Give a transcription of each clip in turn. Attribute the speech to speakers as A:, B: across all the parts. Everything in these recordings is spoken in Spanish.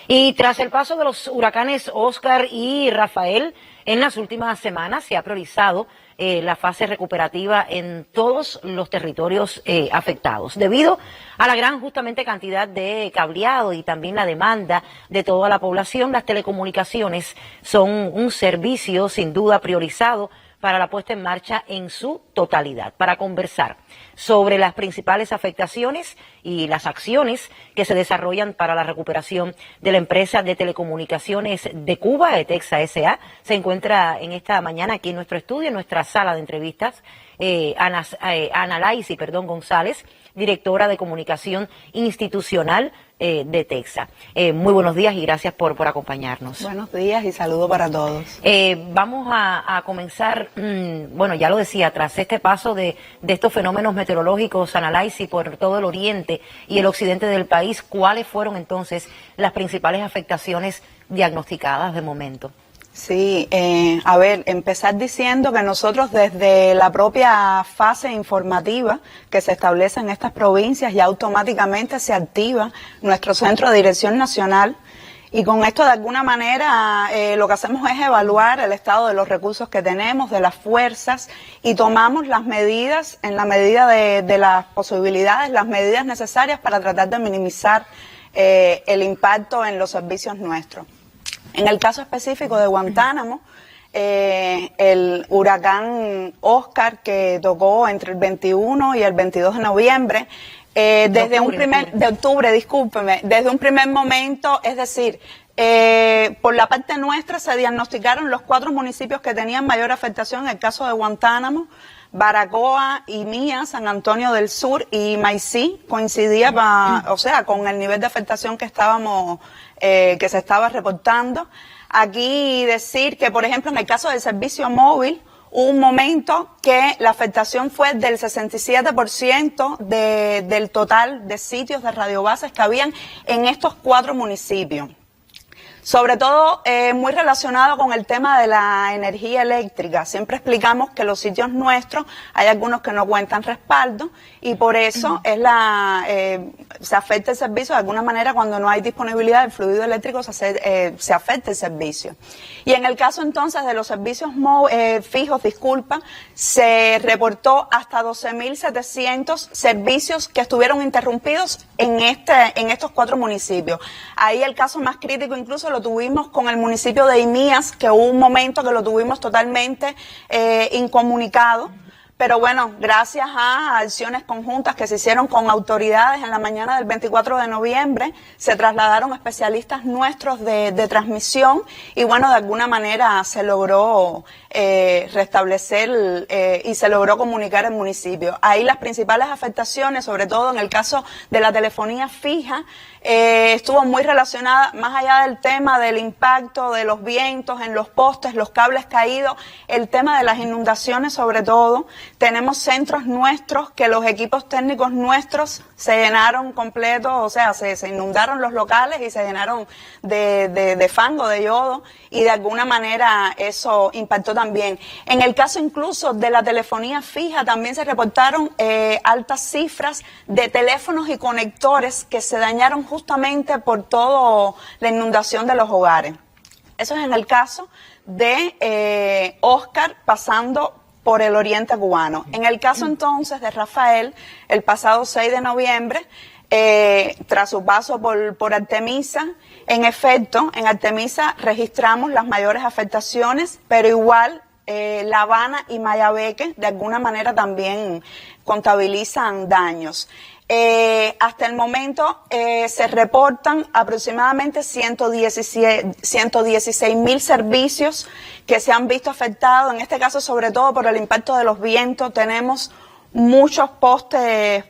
A: Y tras el paso de los huracanes Oscar y Rafael, en las últimas semanas se ha priorizado la fase recuperativa en todos los territorios afectados, debido a la gran justamente cantidad de cableado y también la demanda de toda la población. Las telecomunicaciones son un servicio sin duda priorizado para la puesta en marcha en su totalidad. Para conversar sobre las principales afectaciones y las acciones que se desarrollan para la recuperación de la empresa de telecomunicaciones de Cuba, ETEXA S.A., se encuentra en esta mañana aquí en nuestro estudio, en nuestra sala de entrevistas, Ana Laisy González, directora de comunicación institucional de ETEXA. Muy buenos días y gracias por acompañarnos.
B: Buenos días y saludo para todos.
A: Vamos a comenzar, bueno, ya lo decía, tras este paso de estos fenómenos meteorológicos, Ana Laisy, por todo el oriente y el occidente del país, ¿cuáles fueron entonces las principales afectaciones diagnosticadas de momento?
B: Sí, a ver, empezar diciendo que nosotros desde la propia fase informativa que se establece en estas provincias ya automáticamente se activa nuestro Centro de Dirección Nacional y con esto de alguna manera lo que hacemos es evaluar el estado de los recursos que tenemos, de las fuerzas y tomamos las medidas en la medida de las posibilidades, las medidas necesarias para tratar de minimizar el impacto en los servicios nuestros. En el caso específico de Guantánamo, el huracán Oscar que tocó entre el 21 y el 22 de noviembre, desde un primer momento, es decir, por la parte nuestra se diagnosticaron los 4 municipios que tenían mayor afectación en el caso de Guantánamo. Baracoa, Imía, San Antonio del Sur y Maicí coincidía, o sea, con el nivel de afectación que que se estaba reportando. Aquí decir que, por ejemplo, en el caso del servicio móvil, hubo un momento que la afectación fue del 67% del total de sitios de radiobases que habían en estos 4 municipios. Sobre todo muy relacionado con el tema de la energía eléctrica. Siempre explicamos que los sitios nuestros hay algunos que no cuentan respaldo y por eso se afecta el servicio de alguna manera cuando no hay disponibilidad del fluido eléctrico se afecta el servicio. Y en el caso entonces de los servicios fijos, se reportó hasta 12.700 servicios que estuvieron interrumpidos en estos 4 municipios. Ahí el caso más crítico incluso lo tuvimos con el municipio de Imías, que hubo un momento que lo tuvimos totalmente incomunicado. Pero bueno, gracias a acciones conjuntas que se hicieron con autoridades en la mañana del 24 de noviembre, se trasladaron especialistas nuestros de transmisión y bueno, de alguna manera se logró restablecer y se logró comunicar el municipio. Ahí las principales afectaciones, sobre todo en el caso de la telefonía fija, estuvo muy relacionada, más allá del tema del impacto de los vientos en los postes, los cables caídos, el tema de las inundaciones sobre todo. Tenemos centros nuestros que los equipos técnicos nuestros se llenaron completos, o sea, se inundaron los locales y se llenaron de fango, de yodo, y de alguna manera eso impactó también. En el caso incluso de la telefonía fija también se reportaron altas cifras de teléfonos y conectores que se dañaron justamente por toda la inundación de los hogares. Eso es en el caso de Oscar pasando por el oriente cubano. En el caso entonces de Rafael, el pasado 6 de noviembre, tras su paso por Artemisa, en efecto, en Artemisa registramos las mayores afectaciones, pero igual La Habana y Mayabeque de alguna manera también contabilizan daños. Hasta el momento se reportan aproximadamente 116.000 servicios que se han visto afectados, en este caso sobre todo por el impacto de los vientos. Tenemos muchos postes,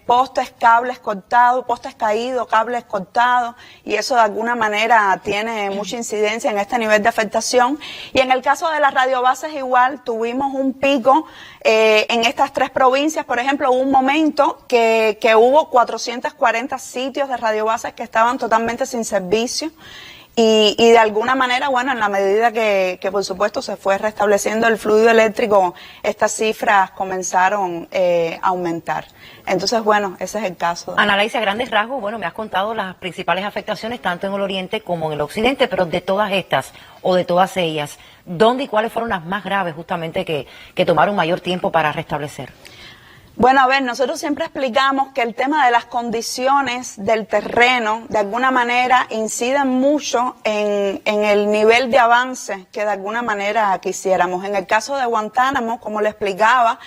B: cables cortados, postes caídos, cables cortados, y eso de alguna manera tiene mucha incidencia en este nivel de afectación. Y en el caso de las radiobases igual, tuvimos un pico en estas 3 provincias. Por ejemplo, hubo un momento que hubo 440 sitios de radiobases que estaban totalmente sin servicio. Y de alguna manera, bueno, en la medida que por supuesto se fue restableciendo el fluido eléctrico, estas cifras comenzaron a aumentar. Entonces, bueno, ese es el caso.
A: Analiza a grandes rasgos, bueno, me has contado las principales afectaciones tanto en el oriente como en el occidente, pero de todas estas o de todas ellas, ¿dónde y cuáles fueron las más graves justamente que tomaron mayor tiempo para restablecer?
B: Bueno, a ver, nosotros siempre explicamos que el tema de las condiciones del terreno, de alguna manera, inciden mucho en el nivel de avance que de alguna manera quisiéramos. En el caso de Guantánamo, como le explicaba,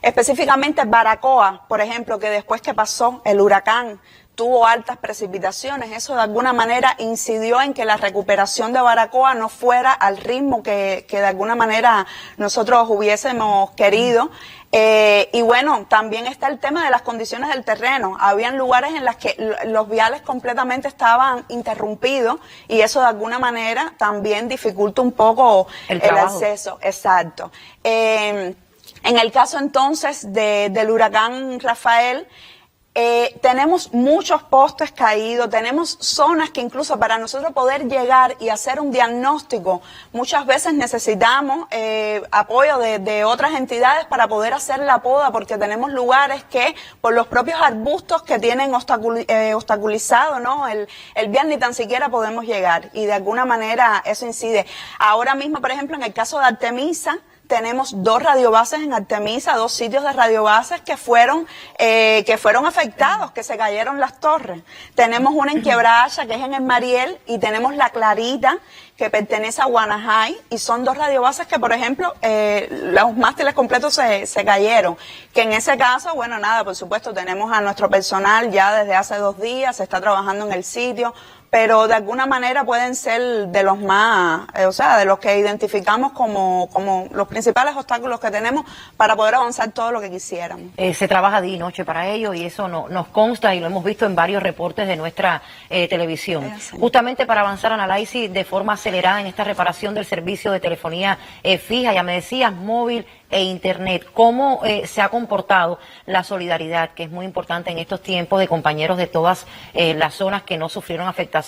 B: específicamente Baracoa, por ejemplo, que después que pasó el huracán, tuvo altas precipitaciones, eso de alguna manera incidió en que la recuperación de Baracoa no fuera al ritmo que de alguna manera nosotros hubiésemos querido. Y bueno, también está el tema de las condiciones del terreno. Habían lugares en los que los viales completamente estaban interrumpidos y eso de alguna manera también dificulta un poco el acceso. Exacto. En el caso entonces del huracán Rafael, tenemos muchos postes caídos, tenemos zonas que incluso para nosotros poder llegar y hacer un diagnóstico, muchas veces necesitamos apoyo de otras entidades para poder hacer la poda, porque tenemos lugares que por los propios arbustos que tienen obstaculizado, ¿no?, el vial, ni tan siquiera podemos llegar, y de alguna manera eso incide. Ahora mismo, por ejemplo, en el caso de Artemisa, tenemos 2 radiobases en Artemisa, 2 sitios de radiobases que fueron afectados, que se cayeron las torres. Tenemos una en Quebraya, que es en el Mariel, y tenemos la Clarita, que pertenece a Guanajay, y son 2 radiobases que, por ejemplo, los mástiles completos se cayeron. Que en ese caso, bueno, nada, por supuesto, tenemos a nuestro personal ya desde hace 2 días, se está trabajando en el sitio, pero de alguna manera pueden ser de los más, de los que identificamos como los principales obstáculos que tenemos para poder avanzar todo lo que quisiéramos.
A: Se trabaja día y noche para ello, y eso nos consta y lo hemos visto en varios reportes de nuestra televisión. Justamente para avanzar, Analaysi, de forma acelerada en esta reparación del servicio de telefonía fija, ya me decías, móvil e internet. ¿Cómo se ha comportado la solidaridad, que es muy importante en estos tiempos, de compañeros de todas las zonas que no sufrieron afectaciones,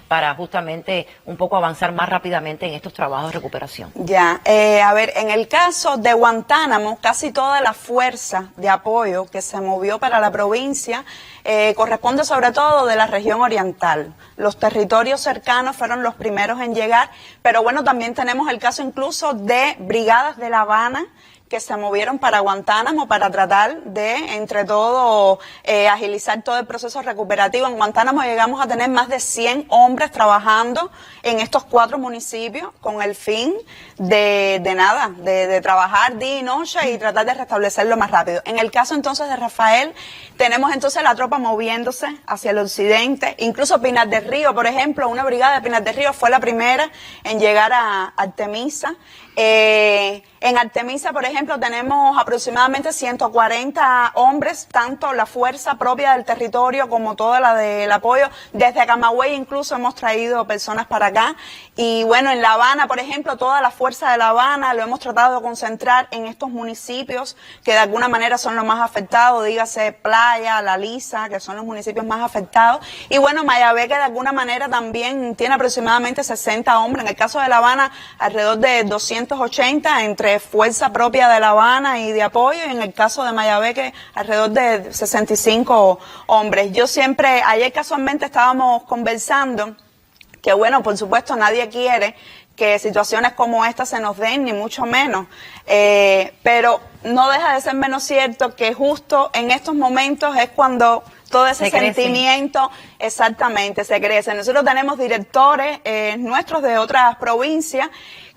A: para justamente un poco avanzar más rápidamente en estos trabajos de recuperación?
B: Ya, a ver, en el caso de Guantánamo, casi toda la fuerza de apoyo que se movió para la provincia corresponde sobre todo de la región oriental. Los territorios cercanos fueron los primeros en llegar, pero bueno, también tenemos el caso incluso de brigadas de La Habana que se movieron para Guantánamo para tratar de, entre todo, agilizar todo el proceso recuperativo. En Guantánamo llegamos a tener más de 100 hombres trabajando en estos 4 municipios con el fin de trabajar día y noche y tratar de restablecerlo más rápido. En el caso entonces de Rafael, tenemos entonces la tropa moviéndose hacia el occidente, incluso Pinar del Río, por ejemplo, una brigada de Pinar del Río fue la primera en llegar a Artemisa. En Artemisa, por ejemplo, tenemos aproximadamente 140 hombres, tanto la fuerza propia del territorio como toda la del apoyo. Desde Camagüey incluso hemos traído personas para acá. Y bueno, en La Habana, por ejemplo, toda la fuerza de La Habana lo hemos tratado de concentrar en estos municipios que de alguna manera son los más afectados, dígase Playa, La Lisa, que son los municipios más afectados. Y bueno, Mayabé, que de alguna manera también tiene aproximadamente 60 hombres. En el caso de La Habana, alrededor de 280 entre fuerza propia de La Habana y de apoyo, y en el caso de Mayabeque alrededor de 65 hombres. Yo siempre, ayer casualmente estábamos conversando que bueno, por supuesto nadie quiere que situaciones como esta se nos den, ni mucho menos, pero no deja de ser menos cierto que justo en estos momentos es cuando todo ese sentimiento exactamente se crece. Nosotros tenemos directores nuestros de otras provincias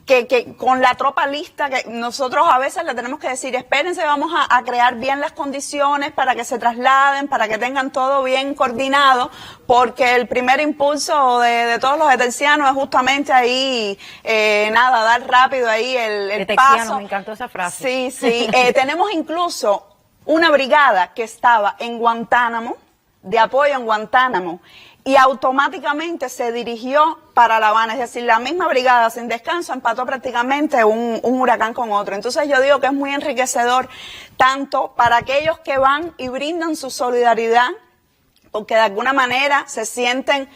B: que con la tropa lista, que nosotros a veces le tenemos que decir, espérense, vamos a crear bien las condiciones para que se trasladen, para que tengan todo bien coordinado, porque el primer impulso de todos los etercianos es justamente ahí, dar rápido ahí el paso.
A: Me encantó esa frase.
B: Sí, sí. Tenemos incluso una brigada que estaba en Guantánamo, de apoyo en Guantánamo, y automáticamente se dirigió para La Habana, es decir, la misma brigada sin descanso empató prácticamente un huracán con otro. Entonces yo digo que es muy enriquecedor tanto para aquellos que van y brindan su solidaridad, porque de alguna manera se sienten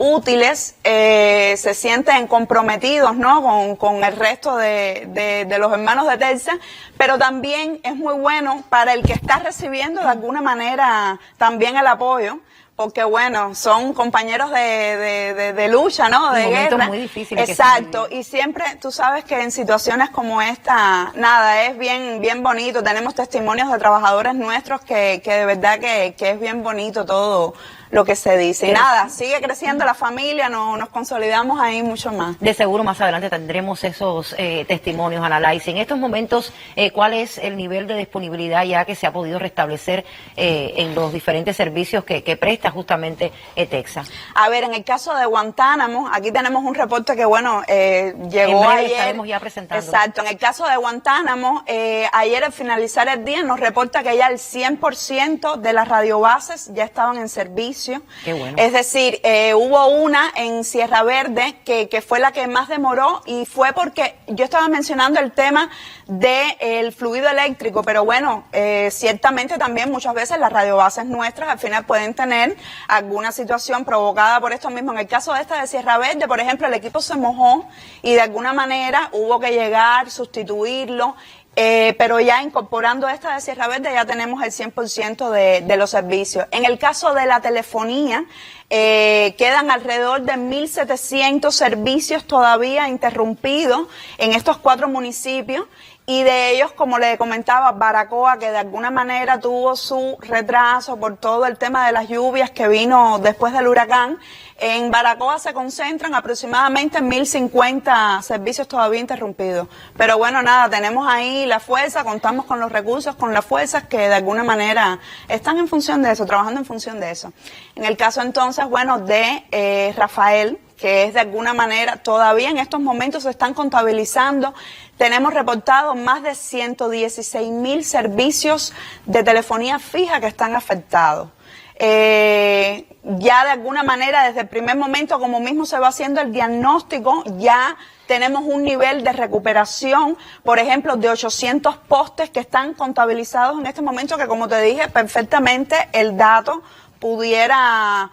B: útiles, se sienten comprometidos, ¿no? Con el resto de los hermanos de Telsa, pero también es muy bueno para el que está recibiendo de alguna manera también el apoyo, porque bueno, son compañeros de lucha, ¿no? De guerra.
A: Muy difíciles.
B: Exacto, y siempre, tú sabes que en situaciones como esta, nada, es bien bonito. Tenemos testimonios de trabajadores nuestros que de verdad que es bien bonito todo lo que se dice. Y nada, sigue creciendo la familia, nos consolidamos ahí mucho más.
A: De seguro más adelante tendremos esos testimonios, Analais. En estos momentos, ¿cuál es el nivel de disponibilidad ya que se ha podido restablecer en los diferentes servicios que presta justamente Texas?
B: A ver, en el caso de Guantánamo, aquí tenemos un reporte que, bueno, llegó ayer.
A: Estaremos ya presentando.
B: Exacto, en el caso de Guantánamo, ayer al finalizar el día nos reporta que ya el 100% de las radiobases ya estaban en servicio.
A: Qué bueno.
B: Es decir, hubo una en Sierra Verde que fue la que más demoró y fue porque yo estaba mencionando el tema del fluido eléctrico, pero bueno, ciertamente también muchas veces las radiobases nuestras al final pueden tener alguna situación provocada por esto mismo. En el caso de esta de Sierra Verde, por ejemplo, el equipo se mojó y de alguna manera hubo que llegar, sustituirlo. Pero ya incorporando esta de Sierra Verde ya tenemos el 100% de los servicios. En el caso de la telefonía, quedan alrededor de 1.700 servicios todavía interrumpidos en estos 4 municipios. Y de ellos, como le comentaba, Baracoa, que de alguna manera tuvo su retraso por todo el tema de las lluvias que vino después del huracán. En Baracoa se concentran aproximadamente 1.050 servicios todavía interrumpidos. Pero bueno, nada, tenemos ahí la fuerza, contamos con los recursos, con las fuerzas que de alguna manera están en función de eso, trabajando en función de eso. En el caso entonces, bueno, de Rafael, que es de alguna manera, todavía en estos momentos se están contabilizando. Tenemos reportados más de 116.000 servicios de telefonía fija que están afectados. Ya de alguna manera, desde el primer momento, como mismo se va haciendo el diagnóstico, ya tenemos un nivel de recuperación, por ejemplo, de 800 postes que están contabilizados en este momento, que como te dije, perfectamente el dato pudiera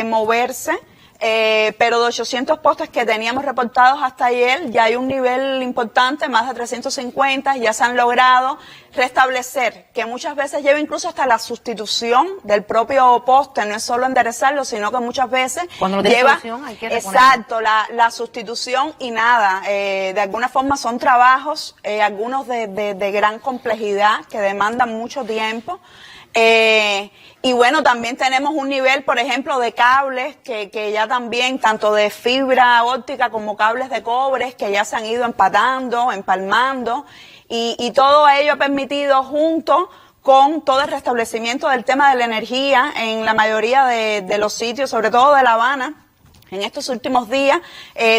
B: moverse. Pero de 800 postes que teníamos reportados hasta ayer, ya hay un nivel importante, más de 350, ya se han logrado restablecer, que muchas veces lleva incluso hasta la sustitución del propio poste, no es solo enderezarlo, sino que muchas veces lleva,
A: hay que
B: exacto, la sustitución y nada, de alguna forma son trabajos, algunos de gran complejidad, que demandan mucho tiempo. Y bueno, también tenemos un nivel, por ejemplo, de cables que ya también, tanto de fibra óptica como cables de cobre, que ya se han ido empatando, empalmando, y todo ello ha permitido, junto con todo el restablecimiento del tema de la energía en la mayoría de los sitios, sobre todo de La Habana. En estos últimos días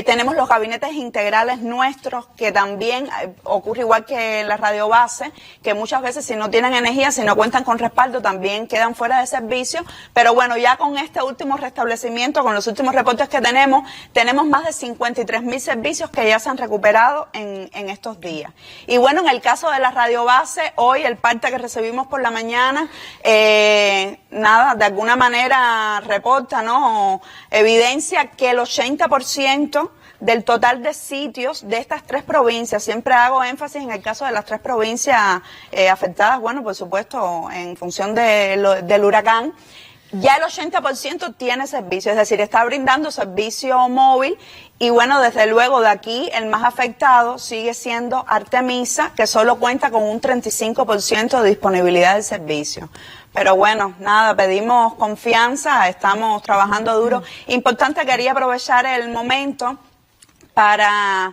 B: tenemos los gabinetes integrales nuestros, que también ocurre igual que en la radiobase, que muchas veces si no tienen energía, si no cuentan con respaldo, también quedan fuera de servicio. Pero bueno, ya con este último restablecimiento, con los últimos reportes que tenemos más de 53.000 servicios que ya se han recuperado en estos días. Y bueno, en el caso de la radiobase, hoy el parte que recibimos por la mañana, nada, de alguna manera reporta, ¿no? Evidencia que el 80% del total de sitios de estas 3 provincias, siempre hago énfasis en el caso de las 3 provincias afectadas, bueno, por supuesto, en función del huracán, ya el 80% tiene servicio, es decir, está brindando servicio móvil. Y bueno, desde luego de aquí el más afectado sigue siendo Artemisa, que solo cuenta con un 35% de disponibilidad del servicio. Pero bueno, nada, pedimos confianza, estamos trabajando duro. Importante, quería aprovechar el momento para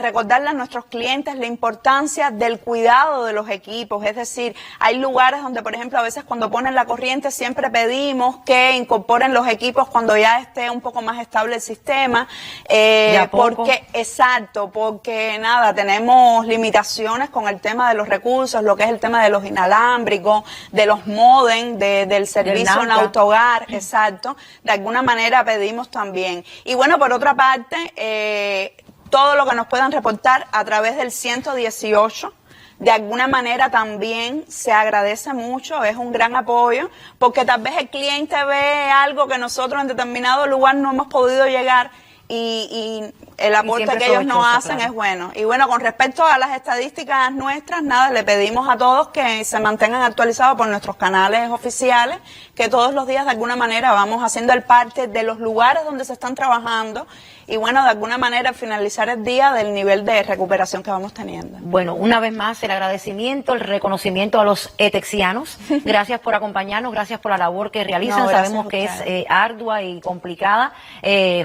B: recordarle a nuestros clientes la importancia del cuidado de los equipos. Es decir, hay lugares donde, por ejemplo, a veces cuando ponen la corriente siempre pedimos que incorporen los equipos cuando ya esté un poco más estable el sistema. Porque nada, tenemos limitaciones con el tema de los recursos, lo que es el tema de los inalámbricos, de los módem, del servicio en autohogar, exacto. De alguna manera pedimos también. Y bueno, por otra parte, todo lo que nos puedan reportar a través del 118, de alguna manera también se agradece mucho, es un gran apoyo, porque tal vez el cliente ve algo que nosotros en determinado lugar no hemos podido llegar y el aporte que ellos nos hacen, claro, es bueno. Y bueno, con respecto a las estadísticas nuestras, nada, le pedimos a todos que se mantengan actualizados por nuestros canales oficiales, que todos los días de alguna manera vamos haciendo el parte de los lugares donde se están trabajando y bueno, de alguna manera al finalizar el día del nivel de recuperación que vamos teniendo.
A: Bueno, una vez más el agradecimiento, el reconocimiento a los etexianos. Gracias por acompañarnos, gracias por la labor que realizan. No, sabemos que es ardua y complicada,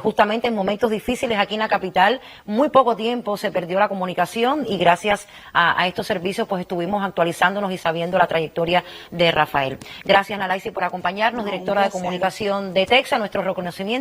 A: justamente en momentos difíciles aquí en la capital. Muy poco tiempo se perdió la comunicación y gracias a estos servicios pues estuvimos actualizándonos y sabiendo la trayectoria de Rafael. Gracias, Nalaisi, por acompañarnos, directora de comunicación de Etexa, nuestro reconocimiento.